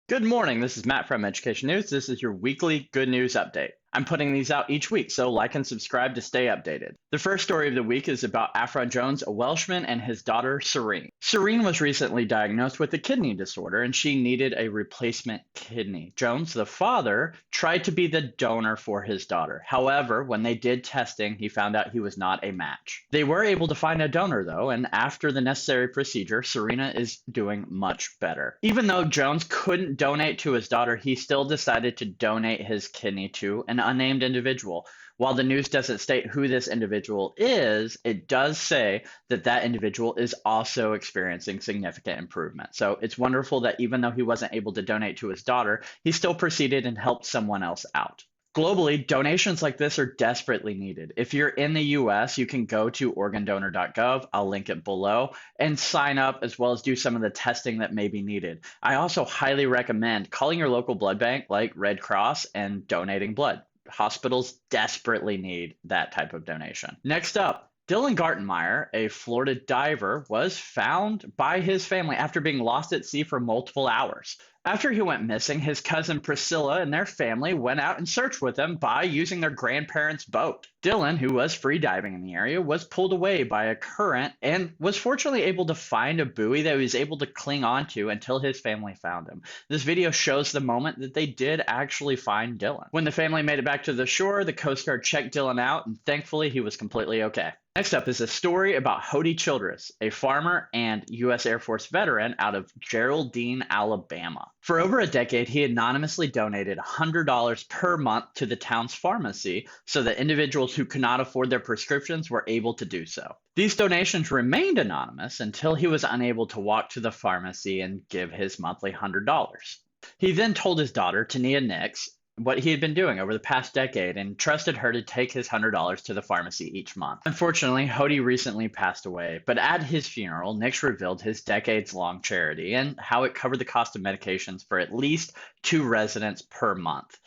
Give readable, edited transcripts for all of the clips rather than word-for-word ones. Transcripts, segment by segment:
Good morning. This is Matt from Education News. This is your weekly good news update. I'm putting these out each week, so like and subscribe to stay updated. The first story of the week is about Afra Jones, a Welshman, and his daughter, Serene. Serene was recently diagnosed with a kidney disorder, and she needed a replacement kidney. Jones, the father, tried to be the donor for his daughter. However, when they did testing, he found out he was not a match. They were able to find a donor, though, and after the necessary procedure, Serena is doing much better. Even though Jones couldn't donate to his daughter, he still decided to donate his kidney to an unnamed individual. While the news doesn't state who this individual is, it does say that that individual is also experiencing significant improvement. So it's wonderful that even though he wasn't able to donate to his daughter, he still proceeded and helped someone else out. Globally, donations like this are desperately needed. If you're in the US, you can go to organdonor.gov, I'll link it below, and sign up as well as do some of the testing that may be needed. I also highly recommend calling your local blood bank like Red Cross and donating blood. Hospitals desperately need that type of donation. Next up, Dylan Gartenmeyer, a Florida diver, was found by his family after being lost at sea for multiple hours. After he went missing, his cousin Priscilla and their family went out and searched with him by using their grandparents' boat. Dylan, who was free diving in the area, was pulled away by a current and was fortunately able to find a buoy that he was able to cling onto until his family found him. This video shows the moment that they did actually find Dylan. When the family made it back to the shore, the Coast Guard checked Dylan out, and thankfully he was completely okay. Next up is a story about Hody Childress, a farmer and U.S. Air Force veteran out of Geraldine, Alabama. For over a decade, he anonymously donated $100 per month to the town's pharmacy so that individuals who could not afford their prescriptions were able to do so. These donations remained anonymous until he was unable to walk to the pharmacy and give his monthly $100. He then told his daughter, Tania Nix, what he had been doing over the past decade and trusted her to take his $100 to the pharmacy each month. Unfortunately, Hody recently passed away, but at his funeral, Nix revealed his decades-long charity and how it covered the cost of medications for at least 2 residents per month.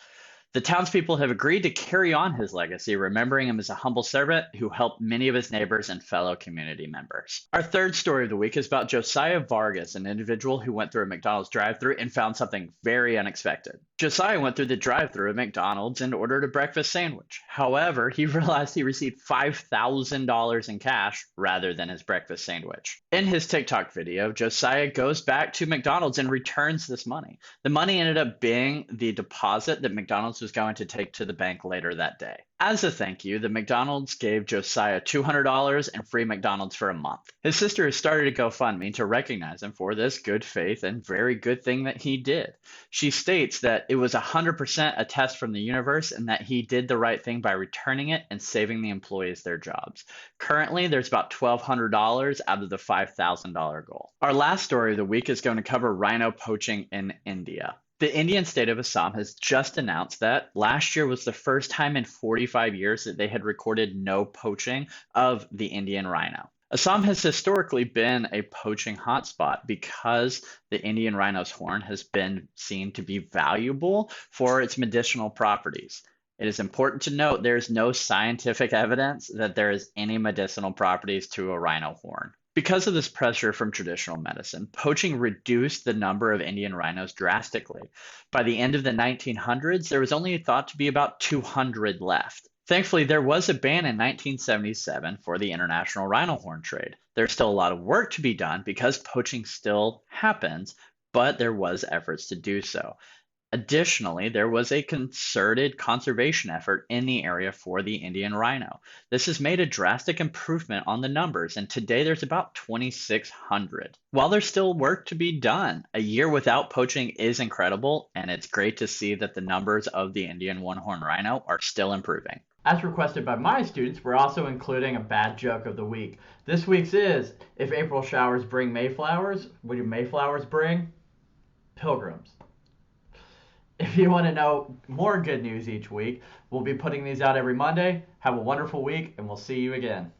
The townspeople have agreed to carry on his legacy, remembering him as a humble servant who helped many of his neighbors and fellow community members. Our third story of the week is about Josiah Vargas, an individual who went through a McDonald's drive-thru and found something very unexpected. Josiah went through the drive-thru at McDonald's and ordered a breakfast sandwich. However, he realized he received $5,000 in cash rather than his breakfast sandwich. In his TikTok video, Josiah goes back to McDonald's and returns this money. The money ended up being the deposit that McDonald's was going to take to the bank later that day. As a thank you, the McDonald's gave Josiah $200 and free McDonald's for a month. His sister has started a GoFundMe to recognize him for this good faith and very good thing that he did. She states that it was 100% a test from the universe and that he did the right thing by returning it and saving the employees their jobs. Currently, there's about $1,200 out of the $5,000 goal. Our last story of the week is going to cover rhino poaching in India. The Indian state of Assam has just announced that last year was the first time in 45 years that they had recorded no poaching of the Indian rhino. Assam has historically been a poaching hotspot because the Indian rhino's horn has been seen to be valuable for its medicinal properties. It is important to note there is no scientific evidence that there is any medicinal properties to a rhino horn. Because of this pressure from traditional medicine, poaching reduced the number of Indian rhinos drastically. By the end of the 1900s, there was only thought to be about 200 left. Thankfully, there was a ban in 1977 for the international rhino horn trade. There's still a lot of work to be done because poaching still happens, but there was efforts to do so. Additionally, there was a concerted conservation effort in the area for the Indian rhino. This has made a drastic improvement on the numbers, and today there's about 2,600. While there's still work to be done, a year without poaching is incredible, and it's great to see that the numbers of the Indian one-horn rhino are still improving. As requested by my students, we're also including a bad joke of the week. This week's is, if April showers bring Mayflowers, what do Mayflowers bring? Pilgrims. If you want to know more good news each week, we'll be putting these out every Monday. Have a wonderful week, and we'll see you again.